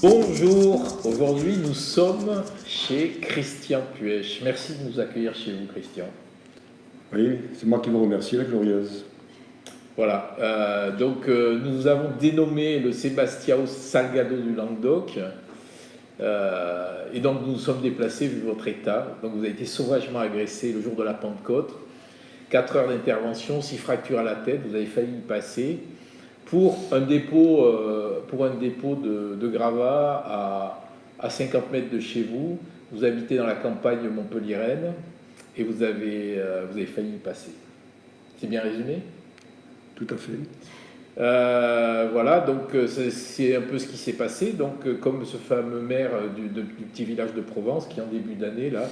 Bonjour, aujourd'hui nous sommes chez Christian Puech. Merci de nous accueillir chez vous, Christian. Oui, c'est moi qui vous remercie, la glorieuse. Voilà, nous avons dénommé le Sebastião Salgado du Languedoc. Et donc nous nous sommes déplacés vu votre état. Donc vous avez été sauvagement agressé le jour de la Pentecôte. 4 heures d'intervention, 6 fractures à la tête, vous avez failli y passer. Pour un dépôt de gravats à 50 mètres de chez vous. Vous habitez dans la campagne montpelliéraine et vous avez failli y passer. C'est bien résumé ? Tout à fait. Voilà, donc c'est un peu ce qui s'est passé. Donc, comme ce fameux maire du petit village de Provence qui, en début d'année, là,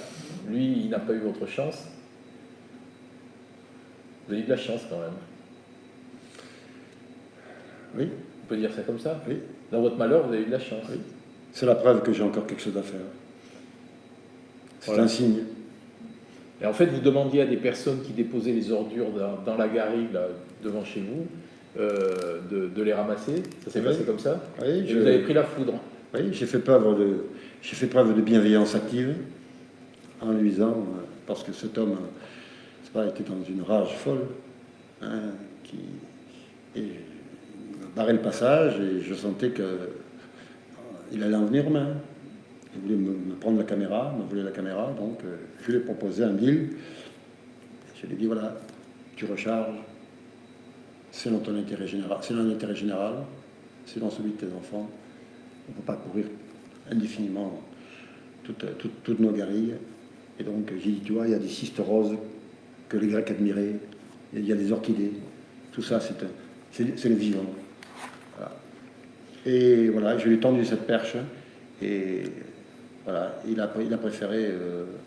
lui, il n'a pas eu votre chance. Vous avez eu de la chance quand même. Oui. On peut dire ça comme ça ? Oui. Dans votre malheur, vous avez eu de la chance. Oui. C'est la preuve que j'ai encore quelque chose à faire. C'est voilà. Un signe. Et en fait, vous demandiez à des personnes qui déposaient les ordures dans la garrigue, là, devant chez vous, de les ramasser. Ça s'est passé comme ça ? Oui. Et vous avez pris la foudre. Oui, j'ai fait preuve de bienveillance active en lui disant, parce que cet homme, c'est pas, était dans une rage folle, hein, et barrer le passage, et je sentais qu'il allait en venir aux mains. Il voulait me prendre la caméra, me voler la caméra, donc je lui ai proposé un deal. Je lui ai dit, voilà, tu recharges, c'est dans ton intérêt général, c'est dans l'intérêt général, c'est dans celui de tes enfants. On ne peut pas courir indéfiniment toutes nos garrigues. Et donc j'ai dit, tu vois, il y a des cystes roses que les Grecs admiraient, il y a des orchidées, tout ça c'est le vivant. Voilà. Et voilà, je lui ai tendu cette perche, et voilà, il a préféré,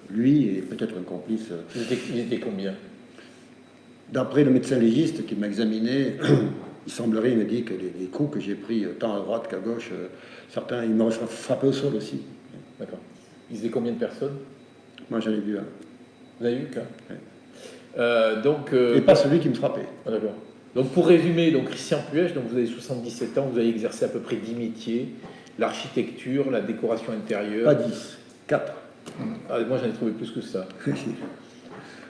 lui et peut-être un complice. Il était combien ? D'après le médecin légiste qui m'a examiné, il semblerait, il me dit que les coups que j'ai pris tant à droite qu'à gauche, certains, ils m'auraient frappé au sol aussi. D'accord. Ils étaient combien de personnes ? Moi j'en ai vu un. Vous avez vu qu'un ? Oui. Et pas celui qui me frappait. Ah, d'accord. Donc pour résumer, donc Christian Puech, donc vous avez 77 ans, vous avez exercé à peu près 10 métiers, l'architecture, la décoration intérieure. Pas 10, 4. Ah, moi j'en ai trouvé plus que ça.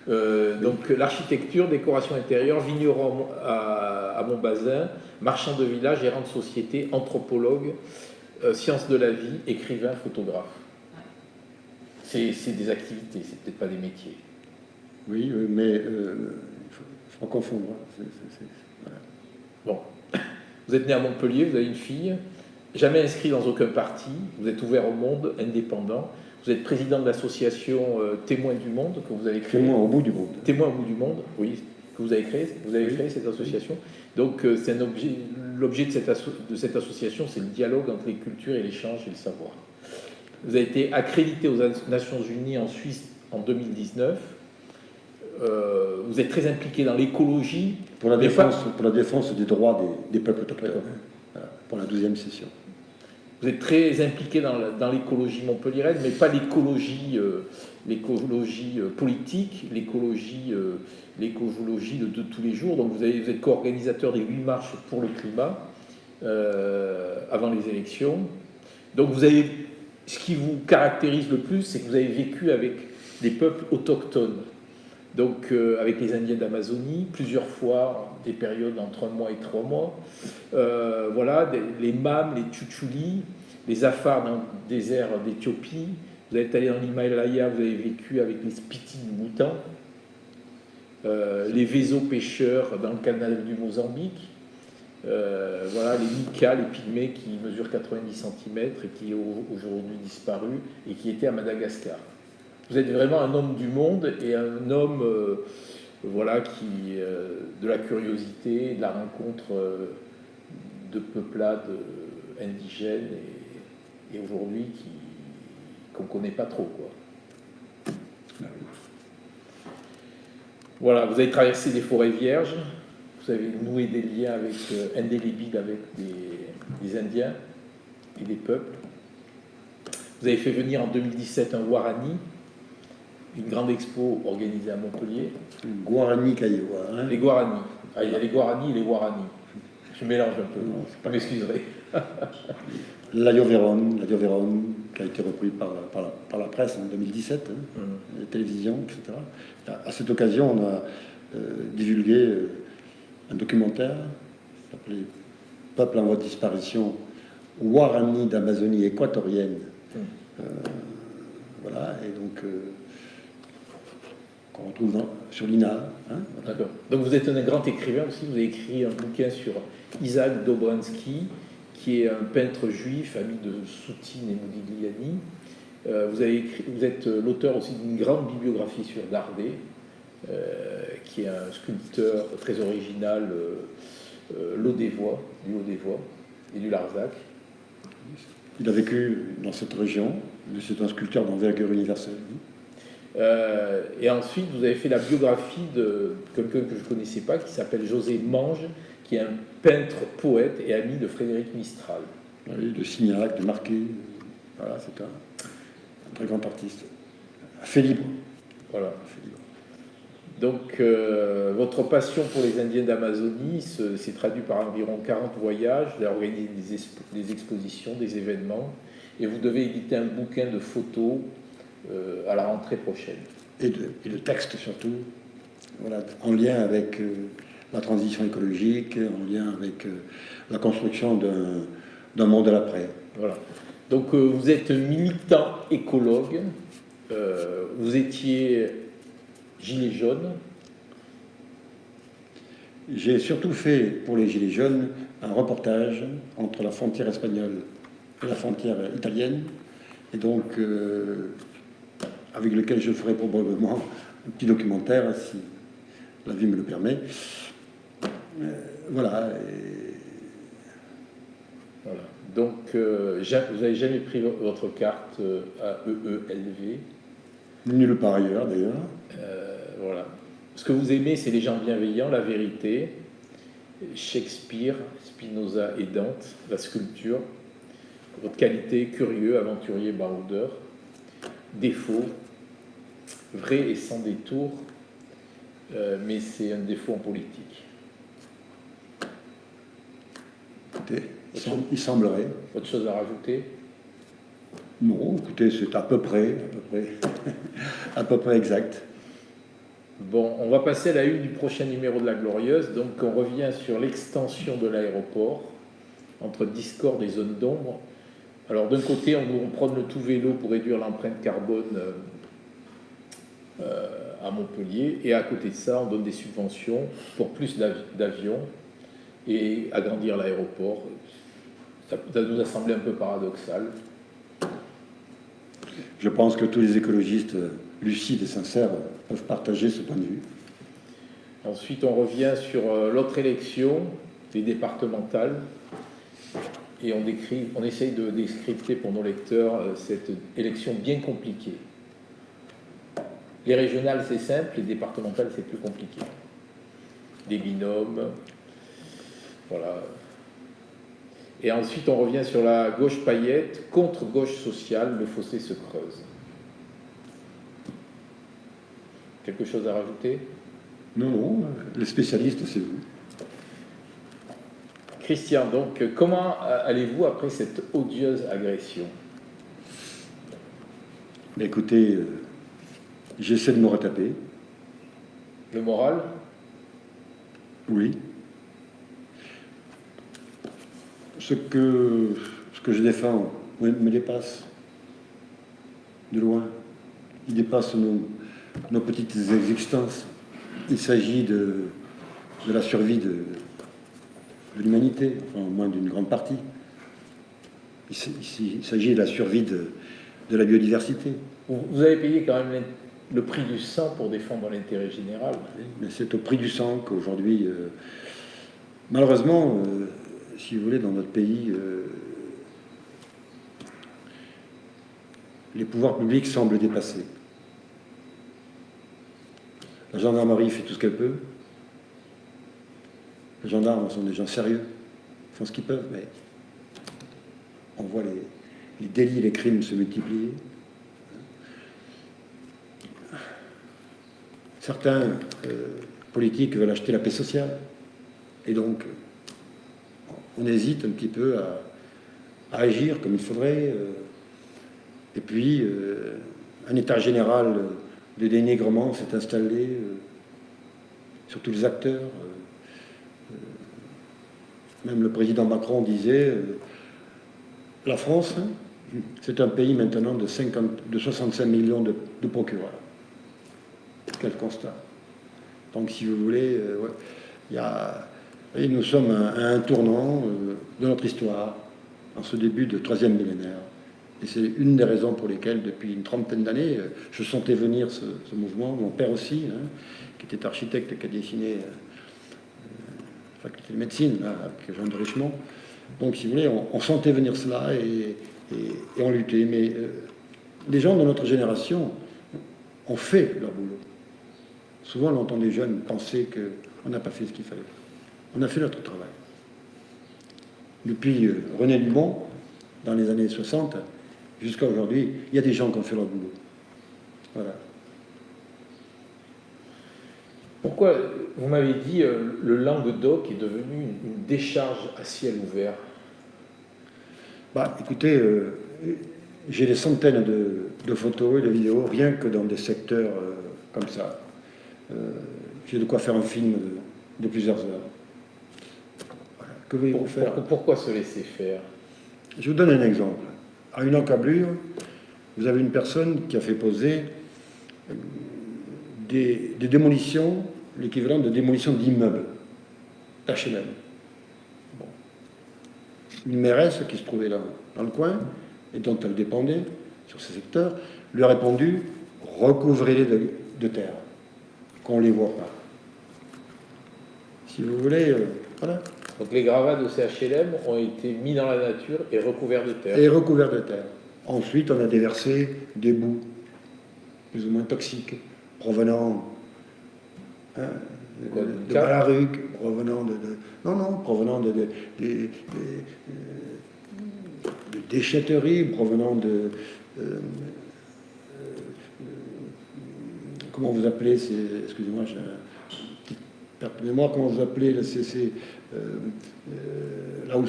Donc l'architecture, décoration intérieure, vigneron à Montbazin, marchand de village, gérant de société, anthropologue, sciences de la vie, écrivain, photographe. C'est des activités, c'est peut-être pas des métiers. Oui, mais il faut confondre. Voilà. Bon, vous êtes né à Montpellier, vous avez une fille, jamais inscrit dans aucun parti, vous êtes ouvert au monde, indépendant. Vous êtes président de l'association Témoins du Monde que vous avez créée. Témoins au bout du monde. Témoins au bout du monde, oui, que vous avez créé. Vous avez créé cette association. Donc c'est l'objet de cette association, c'est le dialogue entre les cultures et l'échange et le savoir. Vous avez été accrédité aux Nations Unies en Suisse en 2019. Vous êtes très impliqué dans l'écologie. Pour la défense des droits des peuples autochtones. Voilà, pour la 12e session. Vous êtes très impliqué dans l'écologie montpelliéraine, mais pas l'écologie politique, l'écologie de tous les jours. Donc vous êtes co-organisateur des 8 marches pour le climat avant les élections. Donc ce qui vous caractérise le plus, c'est que vous avez vécu avec des peuples autochtones. Donc avec les Indiens d'Amazonie, plusieurs fois, des périodes entre 1 mois et 3 mois. Voilà, les Mam, les Tchouchtchouli, les Afars dans le désert d'Éthiopie. Vous êtes allé dans l'Himalaya, vous avez vécu avec les Spitis du Bhoutan. Les Vézos pêcheurs dans le canal du Mozambique. Voilà, les Mikas, les pygmées qui mesurent 90 cm et qui ont aujourd'hui disparu et qui étaient à Madagascar. Vous êtes vraiment un homme du monde et un homme voilà, de la curiosité, de la rencontre de peuplades indigènes et aujourd'hui qu'on ne connaît pas trop, quoi. Voilà, vous avez traversé des forêts vierges, vous avez noué des liens indélébiles avec des Indiens et des peuples. Vous avez fait venir en 2017 un Guarani, une grande expo organisée à Montpellier. Guarani Kaiwa. Hein. Les Guarani. Ah, il y a les Guarani et les Guarani. Je mélange un peu, Non, c'est pas vous m'excuserez. Ladio Vérone, qui a été repris par la presse en 2017, la télévision, etc. À cette occasion, on a divulgué un documentaire qui s'appelait Peuple en voie de disparition, Guarani d'Amazonie équatorienne. Voilà, et donc qu'on retrouve sur l'INA. Hein, voilà. D'accord. Donc vous êtes un grand écrivain aussi, vous avez écrit un bouquin sur Isaac Dobransky, qui est un peintre juif, ami de Soutine et Modigliani. Vous êtes l'auteur aussi d'une grande bibliographie sur Dardé, qui est un sculpteur très original, Lodévois, du Lodévois et du Larzac. Il a vécu dans cette région, mais c'est un sculpteur d'envergure universelle. Et ensuite, vous avez fait la biographie de quelqu'un que je ne connaissais pas, qui s'appelle José Mange, qui est un peintre, poète et ami de Frédéric Mistral. Oui, de Signac, de Marquet. Voilà, c'est un très grand artiste. Fait libre. Voilà. Fait libre. Donc, votre passion pour les Indiens d'Amazonie s'est traduite par environ 40 voyages, vous avez organisé des expositions, des événements, et vous devez éditer un bouquin de photos à la rentrée prochaine. Et de textes surtout, voilà, en lien avec la transition écologique, en lien avec la construction d'un monde de l'après. Voilà. Donc, vous êtes militant écologue, vous étiez gilet jaune. J'ai surtout fait pour les Gilets jaunes un reportage entre la frontière espagnole et la frontière italienne, et donc avec lequel je ferai probablement un petit documentaire si la vie me le permet. Voilà. Voilà. Donc, vous n'avez jamais pris votre carte à EELV. Nulle part ailleurs d'ailleurs. Voilà. Ce que vous aimez, c'est les gens bienveillants, la vérité, Shakespeare, Spinoza et Dante, la sculpture, votre qualité, curieux, aventurier, baroudeur, défaut, vrai et sans détour, mais c'est un défaut en politique. Écoutez, il semblerait. Autre chose à rajouter? Non, écoutez, c'est à peu près, à peu près exact. Bon, on va passer à la une du prochain numéro de La Glorieuse. Donc, on revient sur l'extension de l'aéroport entre discorde et zone d'ombre. Alors, d'un côté, on prône le tout vélo pour réduire l'empreinte carbone à Montpellier, et à côté de ça, on donne des subventions pour plus d'avions et agrandir l'aéroport. Ça nous a semblé un peu paradoxal. Je pense que tous les écologistes lucides et sincères peuvent partager ce point de vue. Ensuite, on revient sur l'autre élection, les départementales, et on essaye de décrypter pour nos lecteurs cette élection bien compliquée. Les régionales, c'est simple, les départementales, c'est plus compliqué. Des binômes, voilà. Et ensuite, on revient sur la gauche paillette contre gauche sociale, le fossé se creuse. Quelque chose à rajouter? Non, non, les spécialistes, c'est vous. Christian, donc, comment allez-vous après cette odieuse agression? Écoutez, j'essaie de me retaper. Le moral? Oui. Ce que je défends me dépasse de loin. Il dépasse nos petites existences. Il s'agit de la survie de l'humanité, enfin au moins d'une grande partie. Il s'agit de la survie de la biodiversité. Vous avez payé quand même le prix du sang pour défendre l'intérêt général. Mais c'est au prix du sang qu'aujourd'hui, malheureusement, si vous voulez, dans notre pays, les pouvoirs publics semblent dépassés. La gendarmerie fait tout ce qu'elle peut. Les gendarmes sont des gens sérieux, ils font ce qu'ils peuvent, mais on voit les délits, les crimes se multiplier. Certains politiques veulent acheter la paix sociale, et donc on hésite un petit peu à agir comme il faudrait. Et puis, un état général de dénigrement s'est installé sur tous les acteurs. Même le président Macron disait la France, c'est un pays maintenant de 65 millions de procureurs. Quel constat. Donc, si vous voulez, ouais, et nous sommes à un tournant de notre histoire, en ce début de 3e millénaire. Et c'est une des raisons pour lesquelles, depuis une trentaine d'années, je sentais venir ce mouvement. Mon père aussi, hein, qui était architecte et qui a dessiné la faculté de médecine, là, avec Jean de Richemont. Donc, si vous voulez, on sentait venir cela et on luttait. Mais les gens de notre génération ont fait leur boulot. Souvent, on entend des jeunes penser qu'on n'a pas fait ce qu'il fallait. On a fait notre travail. Depuis René Dumont, dans les années 60, jusqu'à aujourd'hui, il y a des gens qui ont fait leur boulot. Voilà. Pourquoi, vous m'avez dit, le Languedoc est devenu une décharge à ciel ouvert? Bah, écoutez, j'ai des centaines de photos et de vidéos, rien que dans des secteurs comme ça. J'ai de quoi faire un film de plusieurs heures. Voilà. Que voulez-vous faire? Pourquoi se laisser faire? Je vous donne un exemple. À une encablure, vous avez une personne qui a fait poser des démolitions, l'équivalent de démolition d'immeubles, d'HLM. Bon. Une mairesse qui se trouvait là, dans le coin, et dont elle dépendait sur ce secteur, lui a répondu « recouvrez-les de terre, qu'on ne les voit pas ». Si vous voulez, voilà. Donc les gravats de ces HLM ont été mis dans la nature et recouverts de terre. Et recouverts de terre. Ensuite, on a déversé des boues, plus ou moins toxiques, provenant de Malaruc, provenant provenant de déchetteries, provenant de... comment vous appelez excusez-moi, j'ai une petite perte de mémoire, comment vous appelez là où,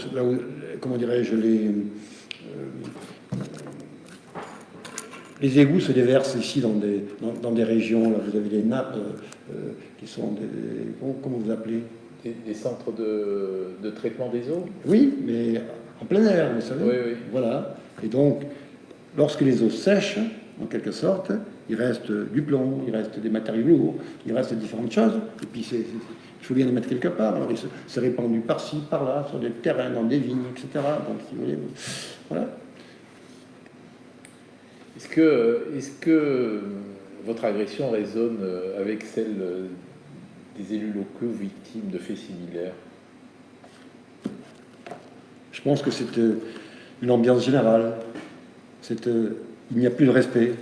comment dirais-je, les égouts se déversent ici dans des régions, là vous avez des nappes qui sont des... Comment vous appelez? Des centres de traitement des eaux? Oui, mais en plein air, vous savez. Oui, oui. Voilà. Et donc, lorsque les eaux sèchent, en quelque sorte, il reste du plomb, il reste des matériaux lourds, il reste différentes choses. Et puis, il faut bien les mettre quelque part. Alors, c'est répandu par-ci, par-là, sur des terrains, dans des vignes, etc. Donc, si vous voulez, voilà. Est-ce que votre agression résonne avec celle des élus locaux victimes de faits similaires? Je pense que c'est une ambiance générale. Il n'y a plus de respect.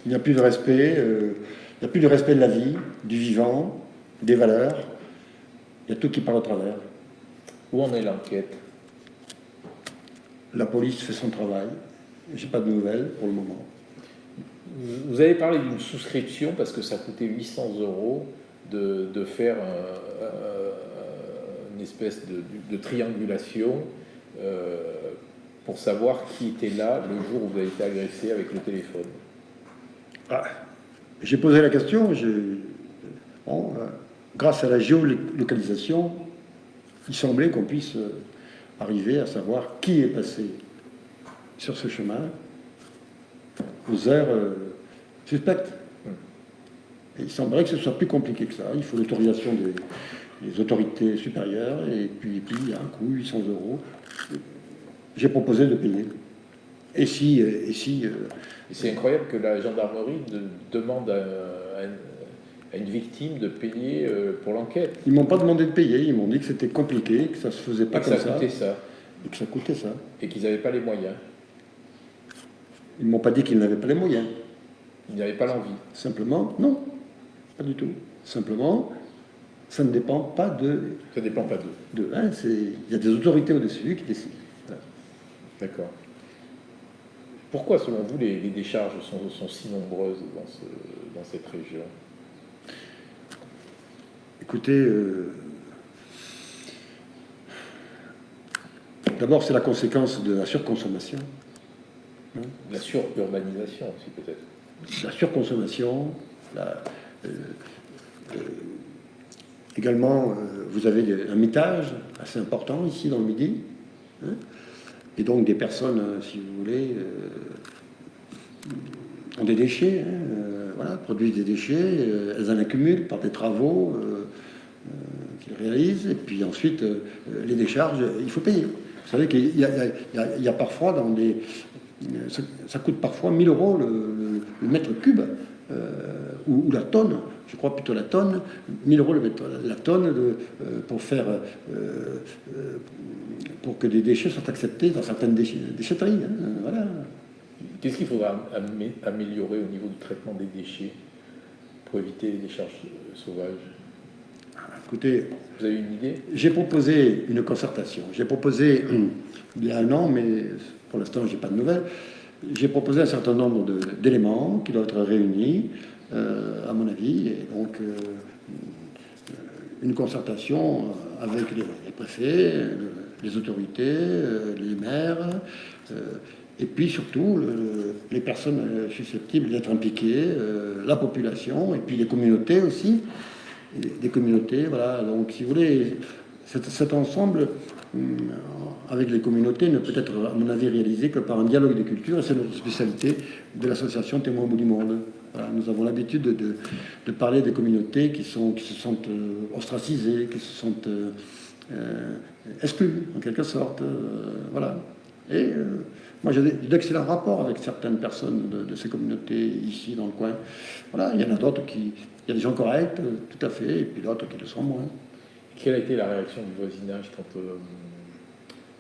Il n'y a plus de respect. Il n'y a plus de respect de la vie, du vivant, des valeurs. Il y a tout qui parle au travers. Où en est l'enquête? La police fait son travail. Je n'ai pas de nouvelles pour le moment. Vous avez parlé d'une souscription parce que ça coûtait 800 € de faire une espèce de triangulation pour savoir qui était là le jour où vous avez été agressé avec le téléphone. Ah, j'ai posé la question. Grâce à la géolocalisation, il semblait qu'on puisse arriver à savoir qui est passé sur ce chemin aux heures suspectes. Et il semblerait que ce soit plus compliqué que ça. Il faut l'autorisation des autorités supérieures et puis il y a un coût, 800 €. J'ai proposé de payer. Et c'est incroyable que la gendarmerie demande à une victime de payer pour l'enquête. Ils m'ont pas demandé de payer, ils m'ont dit que c'était compliqué, que ça se faisait pas comme ça. Et que ça coûtait ça. Et que ça coûtait ça. Et qu'ils n'avaient pas les moyens. Ils ne m'ont pas dit qu'ils n'avaient pas les moyens. Ils n'avaient pas l'envie. Simplement, non, pas du tout. Simplement, ça ne dépend pas de... Ça ne dépend pas d'eux. Il y a des autorités au-dessus qui décident. Voilà. D'accord. Pourquoi, selon vous, les décharges sont si nombreuses dans cette région? Écoutez, D'abord, c'est la conséquence de la surconsommation. La sururbanisation aussi, peut-être. La surconsommation, également, vous avez un mitage assez important ici dans le Midi, hein, et donc des personnes, si vous voulez, ont des déchets, hein, voilà, produisent des déchets, elles en accumulent par des travaux qu'ils réalisent, et puis ensuite, les décharges, il faut payer. Vous savez qu'il y a parfois dans des... Ça coûte parfois 1000 euros le mètre cube, ou la tonne, je crois plutôt la tonne, 1000 euros la tonne pour que des déchets soient acceptés dans certaines déchetteries. Hein, voilà. Qu'est-ce qu'il faudra améliorer au niveau du traitement des déchets pour éviter les décharges sauvages? Écoutez, vous avez une idée? J'ai proposé une concertation. J'ai proposé, il y a un an, mais pour l'instant, je n'ai pas de nouvelles, j'ai proposé un certain nombre d'éléments qui doivent être réunis, à mon avis, et donc une concertation avec les préfets, les autorités, les maires, et puis surtout les personnes susceptibles d'être impliquées, la population, et puis les communautés aussi, des communautés, voilà. Donc, si vous voulez, cet ensemble avec les communautés ne peut être, à mon avis, réalisé que par un dialogue des cultures, et c'est notre spécialité de l'association Témoins au bout du monde. Voilà, nous avons l'habitude de parler des communautés qui se sentent ostracisées, qui se sentent exclues, en quelque sorte. Voilà. Et moi, j'ai d'excellents rapports avec certaines personnes de ces communautés ici, dans le coin. Voilà, il y en a d'autres qui... Il y a des gens corrects, tout à fait, et puis d'autres qui le sont moins. Quelle a été la réaction du voisinage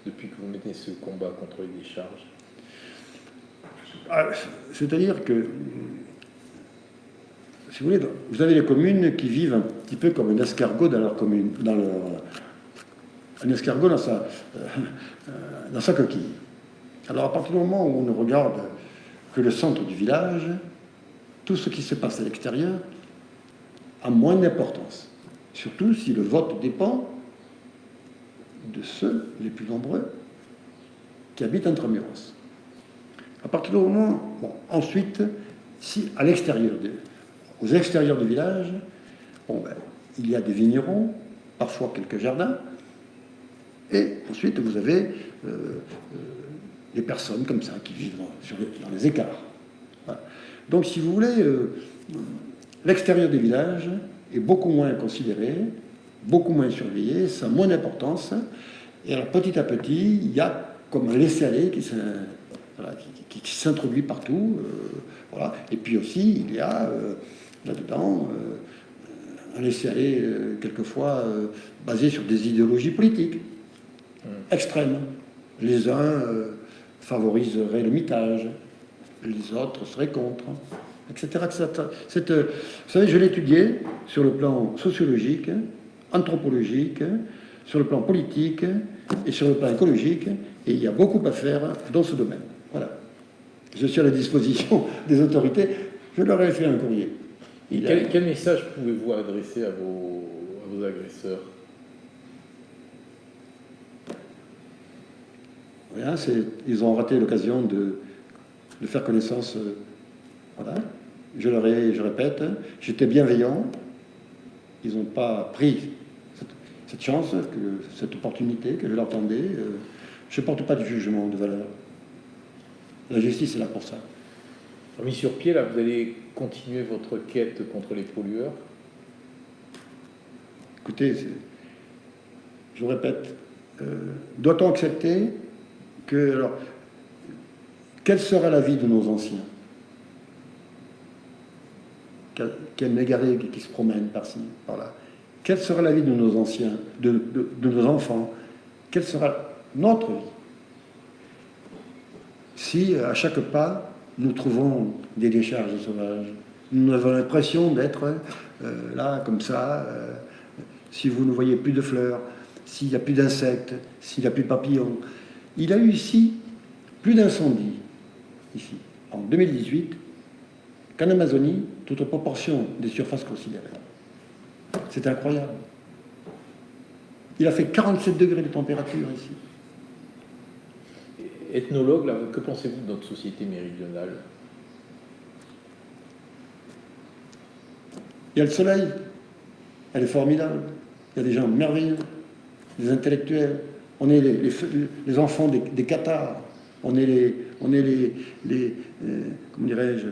depuis que vous mettez ce combat contre les décharges? C'est-à-dire que, si vous voulez, vous avez les communes qui vivent un petit peu comme un escargot dans leur commune, un escargot dans sa coquille. Alors, à partir du moment où on ne regarde que le centre du village, tout ce qui se passe à l'extérieur a moins d'importance. Surtout si le vote dépend de ceux les plus nombreux qui habitent intramuros. À partir du moment, bon, ensuite, si à l'extérieur, aux extérieurs du village, il y a des vignerons, parfois quelques jardins, et ensuite vous avez des personnes comme ça qui vivent dans les écarts. Voilà. Donc, si vous voulez, l'extérieur des villages est beaucoup moins considéré, beaucoup moins surveillé, ça a moins d'importance. Et alors, petit à petit, il y a comme un laisser-aller qui s'introduit partout. Voilà. Et puis aussi, il y a là-dedans un laisser-aller quelquefois basé sur des idéologies politiques extrêmes. Les uns favoriseraient le mitage, les autres seraient contre, etc. Vous savez, je l'ai étudié sur le plan sociologique, anthropologique, sur le plan politique et sur le plan écologique, et il y a beaucoup à faire dans ce domaine. Voilà. Je suis à la disposition des autorités. Je leur ai fait un courrier. Quel message pouvez-vous adresser à vos agresseurs? Voilà, ils ont raté l'occasion de faire connaissance. Voilà. Je répète, j'étais bienveillant. Ils n'ont pas pris cette chance, cette opportunité que je leur tendais. Je ne porte pas de jugement de valeur. La justice est là pour ça. Mis sur pied, là, vous allez continuer votre quête contre les pollueurs? Écoutez, je vous répète, doit-on accepter que... Alors, quelle sera la vie de nos anciens? Quel égaré qui se promène par-ci, par-là. Quelle sera la vie de nos anciens, de nos enfants? Quelle sera notre vie? Si à chaque pas, nous trouvons des décharges sauvages, nous avons l'impression d'être là, comme ça, si vous ne voyez plus de fleurs, s'il n'y a plus d'insectes, s'il n'y a plus de papillons. Il y a eu ici plus d'incendies, ici, en 2018, qu'en Amazonie, toute proportion des surfaces considérées. C'est incroyable. Il a fait 47 degrés de température ici. ethnologue, là, que pensez-vous de notre société méridionale? Il y a le soleil, elle est formidable. Il y a des gens merveilleux, des intellectuels. On est les enfants des Cathares. On est comment dirais-je.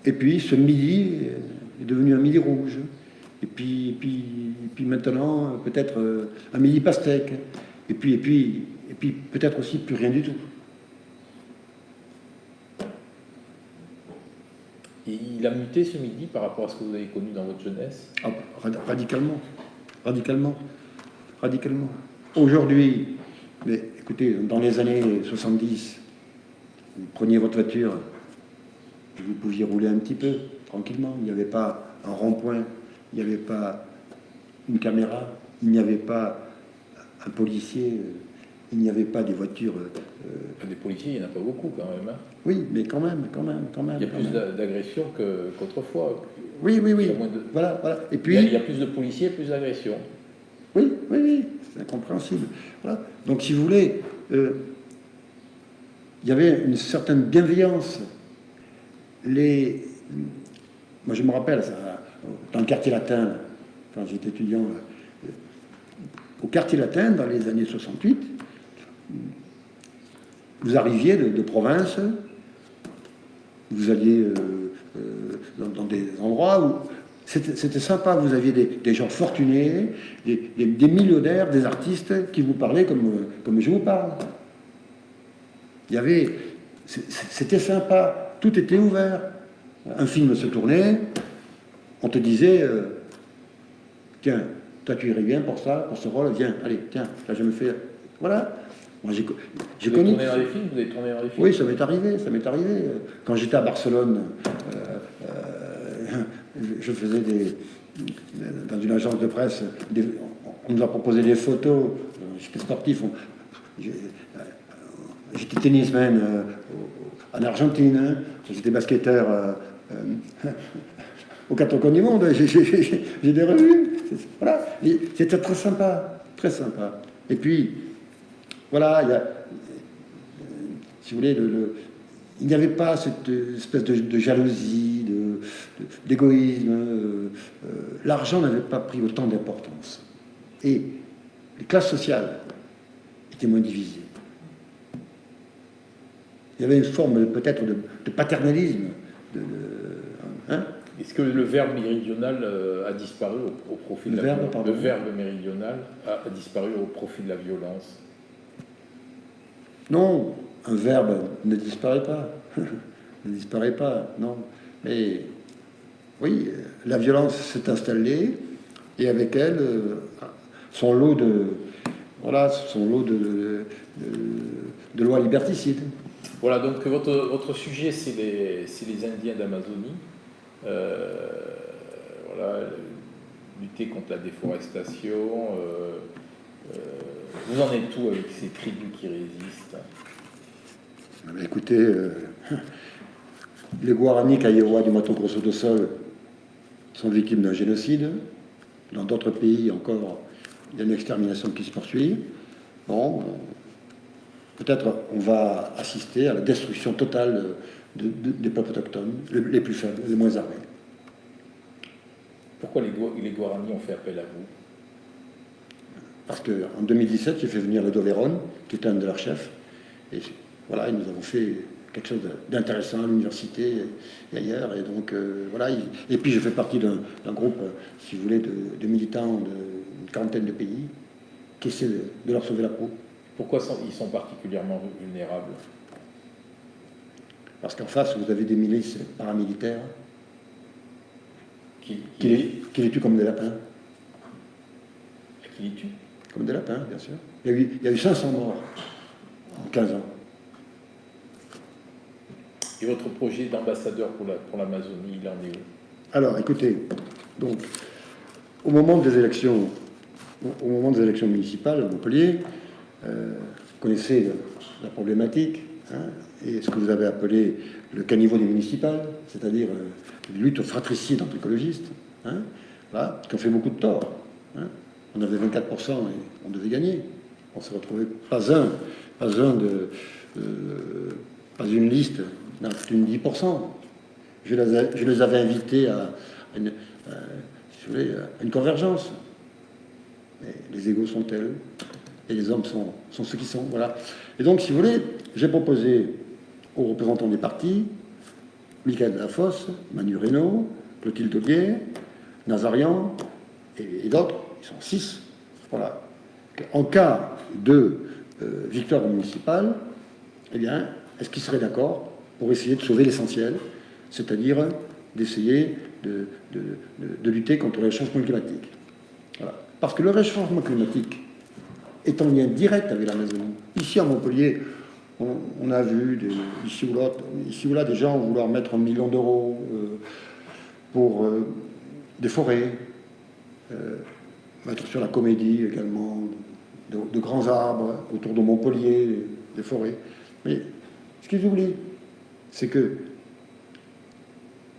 Et puis ce midi est devenu un midi rouge. Et puis maintenant, peut-être un midi pastèque. Et puis peut-être aussi plus rien du tout. Et il a muté ce midi par rapport à ce que vous avez connu dans votre jeunesse? Ah, radicalement. Radicalement. Radicalement. Aujourd'hui, mais écoutez, dans les années 70, vous preniez votre voiture, vous pouviez rouler un petit peu, tranquillement. Il n'y avait pas un rond-point, il n'y avait pas une caméra, il n'y avait pas un policier, il n'y avait pas des voitures. Des policiers, il n'y en a pas beaucoup quand même. Hein. Oui, mais quand même. Il y a plus d'agressions qu'autrefois. Oui. De... Voilà. Et puis, il y a plus de policiers, plus d'agressions. Oui, c'est incompréhensible. Voilà. Donc, si vous voulez, il y avait une certaine bienveillance. Moi, je me rappelle, ça, dans le quartier latin, quand j'étais étudiant, au quartier latin, dans les années 68, vous arriviez de province, vous alliez dans des endroits où c'était sympa, vous aviez des gens fortunés, des millionnaires, des artistes qui vous parlaient comme je vous parle. C'était sympa, tout était ouvert. Un film se tournait, on te disait, tiens, toi tu irais bien pour ça, pour ce rôle, viens, allez, tiens, là je me fais... Voilà. Moi, j'ai connu... Vous avez tourné dans les films? Oui, ça m'est arrivé. Quand j'étais à Barcelone, je faisais dans une agence de presse, on nous a proposé des photos, j'étais sportif, j'étais tennisman en Argentine, hein, j'étais basketteur au 4 coins du monde, j'ai des revues, voilà, c'était très sympa. Et puis, voilà, si vous voulez, il n'y avait pas cette espèce de jalousie, d'égoïsme. L'argent n'avait pas pris autant d'importance. Et les classes sociales étaient moins divisées. Il y avait une forme peut-être de paternalisme. Hein? Est-ce que le verbe méridional a disparu au profit de la violence? Le verbe méridional a disparu au profit de la violence? Non, un verbe ne disparaît pas. Ne disparaît pas, non. Mais oui, la violence s'est installée et avec elle, son lot de lois liberticides. Voilà, donc votre sujet, c'est les Indiens d'Amazonie. Voilà, lutter contre la déforestation. Vous en êtes où avec ces tribus qui résistent? Écoutez, les Guaranis Kaiewa du Mato Grosso do Sul sont victimes d'un génocide. Dans d'autres pays encore, il y a une extermination qui se poursuit. Bon, peut-être on va assister à la destruction totale des peuples autochtones, les plus faibles, les moins armés. Pourquoi les Guaranis ont fait appel à vous? Parce qu'en 2017, j'ai fait venir le Doveron, qui est un de leurs chefs, et voilà, nous avons fait quelque chose d'intéressant à l'université et ailleurs, et donc voilà. Et puis je fais partie d'un groupe, si vous voulez, de militants d'une quarantaine de pays qui essaient de leur sauver la peau. Pourquoi ils sont particulièrement vulnérables? Parce qu'en face, vous avez des milices paramilitaires qui les tuent comme des lapins. Qui les tuent? Comme des lapins, bien sûr. Il y a eu 500 morts en 15 ans. Et votre projet d'ambassadeur pour l'Amazonie, il en est où? Alors, écoutez, donc, au moment des élections municipales à Montpellier, vous connaissez la problématique, hein, et ce que vous avez appelé le caniveau des municipales, c'est-à-dire une lutte fratricide entre écologistes, hein, voilà, qui ont fait beaucoup de tort. Hein. On avait 24% et on devait gagner. On s'est retrouvé pas une liste, non, c'est une 10%. Je les avais invités à une convergence. Mais les égos sont tels, et les hommes sont ceux qui sont. Voilà. Et donc, si vous voulez, j'ai proposé aux représentants des partis, Michael Delafosse, Manu Reynaud, Clotilde Ollier, Nazarian, et d'autres, ils sont 6. Voilà. En cas de victoire municipale, eh bien, est-ce qu'ils seraient d'accord pour essayer de sauver l'essentiel, c'est-à-dire d'essayer de lutter contre le réchauffement climatique. Voilà. Parce que le réchauffement climatique est en lien direct avec l'Amazonie. Ici à Montpellier, on a vu ici ou là des gens vouloir mettre 1 million d'euros pour des forêts, mettre sur la Comédie également de grands arbres autour de Montpellier, des forêts. Mais ce qu'ils oublient, c'est que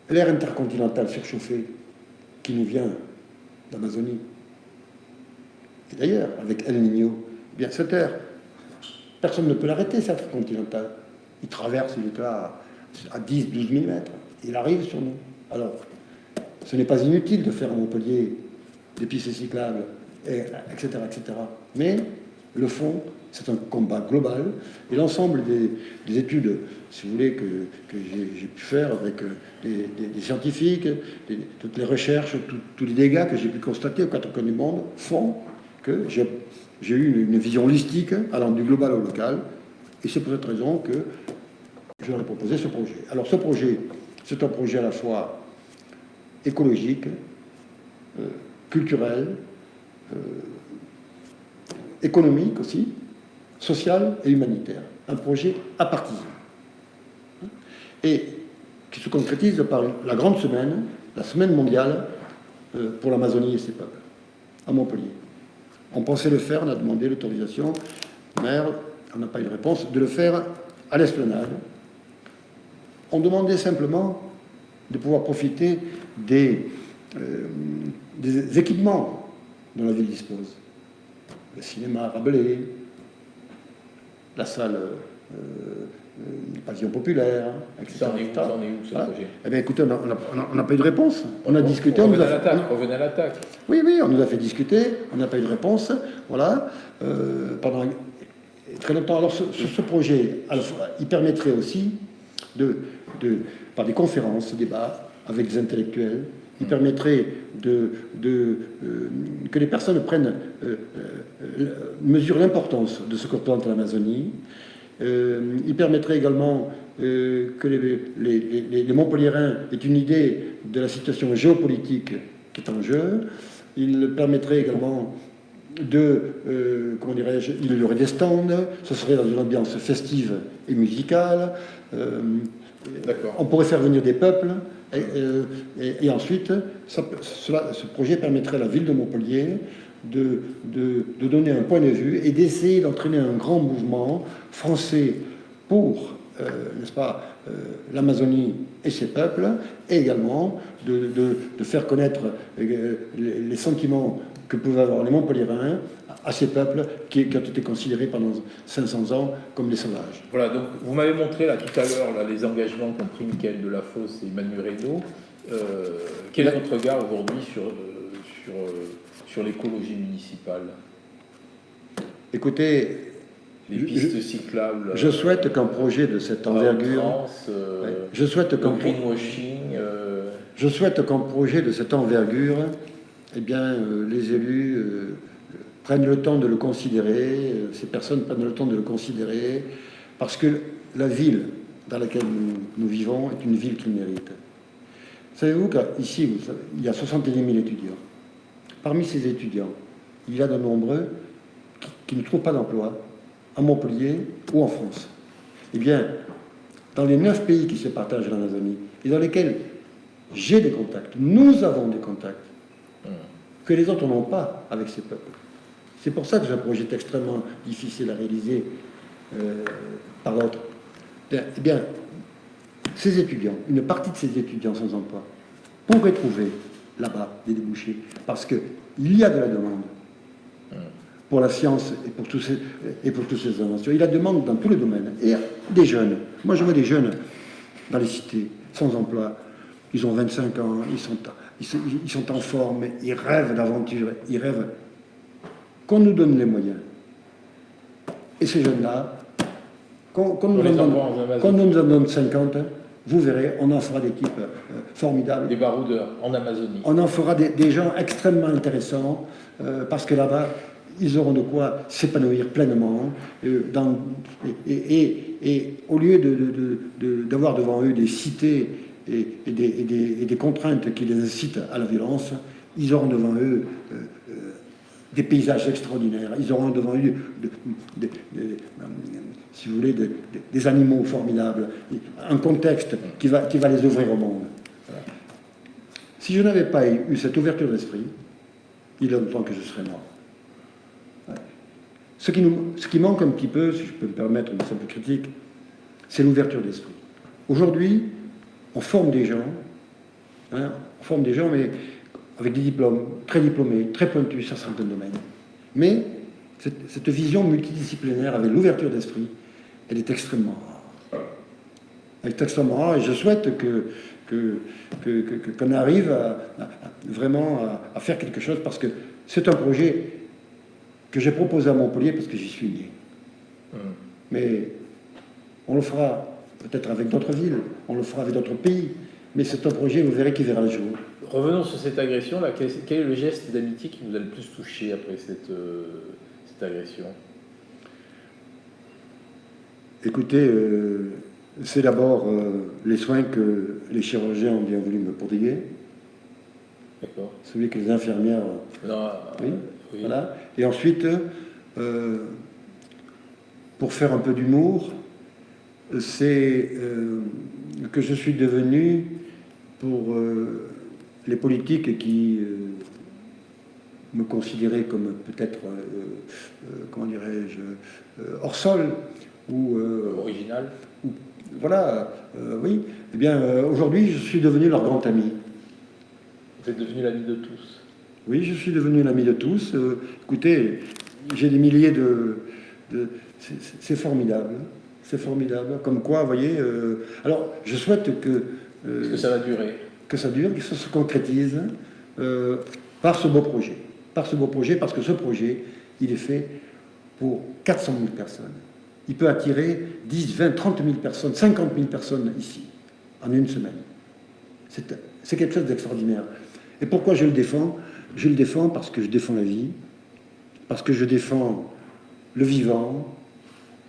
l'air intercontinental surchauffé qui nous vient d'Amazonie, et d'ailleurs avec El Niño, eh bien cette air, personne ne peut l'arrêter, cet intercontinental. Il traverse, il est là à 10-12 mm, il arrive sur nous. Alors, ce n'est pas inutile de faire à Montpellier des pistes cyclables, etc., etc. Mais le fond, c'est un combat global, et l'ensemble des études, si vous voulez, que j'ai pu faire avec des scientifiques, toutes les recherches, tous les dégâts que j'ai pu constater aux quatre coins du monde font que j'ai eu une vision holistique allant du global au local, et c'est pour cette raison que je leur ai proposé ce projet. Alors ce projet, c'est un projet à la fois écologique, culturel, économique aussi, social et humanitaire. Un projet apartisan. Et qui se concrétise par la grande semaine, la semaine mondiale pour l'Amazonie et ses peuples, à Montpellier. On pensait le faire, on a demandé l'autorisation, mais on n'a pas eu de réponse, de le faire à l'Esplanade. On demandait simplement de pouvoir profiter des équipements dont la ville dispose. Le cinéma Rabelais, la salle du pavillon populaire, etc. Ça en est où ce projet? Eh bien, écoutez, on n'a pas eu de réponse. On a discuté. On revenait à l'attaque. Oui, on nous a fait discuter. On n'a pas eu de réponse. Voilà. Pendant très longtemps. Alors, ce projet, il permettrait aussi par des conférences, des débats avec des intellectuels, il permettrait que les personnes mesurent l'importance de ce que représente l'Amazonie. Il permettrait également que les Montpelliérains aient une idée de la situation géopolitique qui est en jeu. Il permettrait également comment dirais-je, il y aurait des stands, ce serait dans une ambiance festive et musicale. On pourrait faire venir des peuples. Et ensuite, ce projet permettrait à la ville de Montpellier de donner un point de vue et d'essayer d'entraîner un grand mouvement français pour, n'est-ce pas, l'Amazonie et ses peuples, et également de faire connaître les sentiments que pouvaient avoir les Montpelliérains à ces peuples qui ont été considérés pendant 500 ans comme des sauvages. Voilà, donc vous m'avez montré là tout à l'heure les engagements qu'ont pris Michael Delafosse et Manu Reynaud. Quel est votre regard aujourd'hui sur l'écologie municipale? Écoutez, les pistes cyclables. Je souhaite qu'un projet de cette envergure. Je souhaite qu'un greenwashing. Je souhaite qu'un projet de cette envergure, eh bien, les élus prennent le temps de le considérer, ces personnes prennent le temps de le considérer, parce que la ville dans laquelle nous vivons est une ville qui mérite. Savez-vous qu'ici, il y a 70 000 étudiants. Parmi ces étudiants, il y a de nombreux qui ne trouvent pas d'emploi à Montpellier ou en France. Eh bien, dans les 9 pays qui se partagent l'Amazonie, et dans lesquels j'ai des contacts, nous avons des contacts, que les autres n'ont pas avec ces peuples. C'est pour ça que j'ai un projet extrêmement difficile à réaliser par l'autre. Eh bien, ces étudiants, une partie de ces étudiants sans emploi, pourraient trouver là-bas des débouchés, parce qu'il y a de la demande. pour la science et pour tous ces inventions. Il la demande dans tous les domaines. Et des jeunes. Moi, je vois des jeunes dans les cités, sans emploi. Ils ont 25 ans, ils sont en forme, ils rêvent d'aventure, ils rêvent qu'on nous donne les moyens. Et ces jeunes-là, qu'on nous en donne 50, vous verrez, on en fera des types formidables. Des baroudeurs en Amazonie. On en fera des gens extrêmement intéressants, parce que là-bas, ils auront de quoi s'épanouir pleinement. Et au lieu d'avoir devant eux des cités et des contraintes qui les incitent à la violence, ils auront devant eux des paysages extraordinaires. Ils auront devant eux, si vous voulez, des animaux formidables, un contexte qui va les ouvrir au monde. Voilà. Si je n'avais pas eu cette ouverture d'esprit, il y a longtemps que je serais mort. Ouais. Ce qui manque un petit peu, si je peux me permettre une simple critique, c'est l'ouverture d'esprit. Aujourd'hui, on forme des gens, mais avec des diplômes, très diplômés, très pointus sur certains domaines. Mais cette vision multidisciplinaire avec l'ouverture d'esprit, elle est extrêmement rare. Elle est extrêmement rare et je souhaite qu'on arrive vraiment à faire quelque chose, parce que c'est un projet que j'ai proposé à Montpellier parce que j'y suis né. Mais on le fera peut-être avec d'autres villes, on le fera avec d'autres pays, mais c'est un projet, vous verrez, qui verra le jour. Revenons sur cette agression-là. Quel est le geste d'amitié qui vous a le plus touché après cette agression? Écoutez, c'est d'abord les soins que les chirurgiens ont bien voulu me prodiguer. D'accord. Celui que les infirmières... Non, oui. Oui. Voilà. Et ensuite, pour faire un peu d'humour, c'est que je suis devenu, pour les politiques qui me considéraient comme peut-être, comment dirais-je, hors sol, ou... original. Voilà, oui. Eh bien, aujourd'hui, je suis devenu leur grand ami. Vous êtes devenu l'ami de tous. Oui, je suis devenu l'ami de tous. Écoutez, j'ai des milliers c'est formidable. C'est formidable. Comme quoi, vous voyez... alors, je souhaite que... Est-ce que ça va durer? Que ça dure, que ça se concrétise par ce beau projet. Par ce beau projet, parce que ce projet, il est fait pour 400 000 personnes. Il peut attirer 10, 20, 30 000 personnes, 50 000 personnes ici, en une semaine. C'est quelque chose d'extraordinaire. Et pourquoi je le défends? Je le défends parce que je défends la vie, parce que je défends le vivant,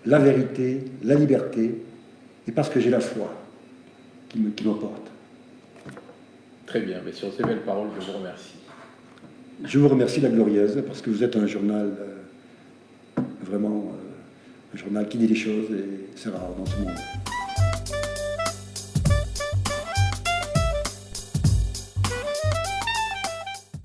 la vérité, la liberté, et parce que j'ai la foi qui me porte. Très bien, mais sur ces belles paroles, je vous remercie. Je vous remercie, La Glorieuse, parce que vous êtes un journal, vraiment, un journal qui dit les choses, et c'est rare dans ce monde.